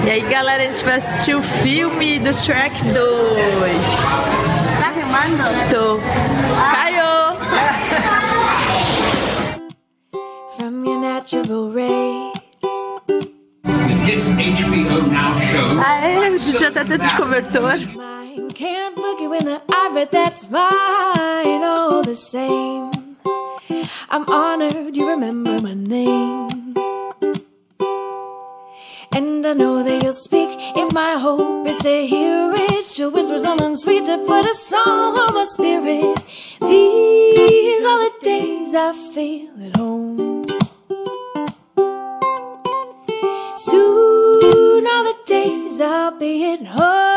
E aí, galera, a gente vai assistir o filme do Shrek 2. Tá filmando? Tô. Caio! From your natural rays. HBO Now shows. Aê, a gente já tá tendo de cobertor. Mine can't look you in the eye, but that's fine, all the same. I'm honored you remember my name. And I know that you'll speak if my hope is to hear it. You'll whisper something sweet to put a song on my spirit. These are the days I feel at home. Soon are the days I'll be at home.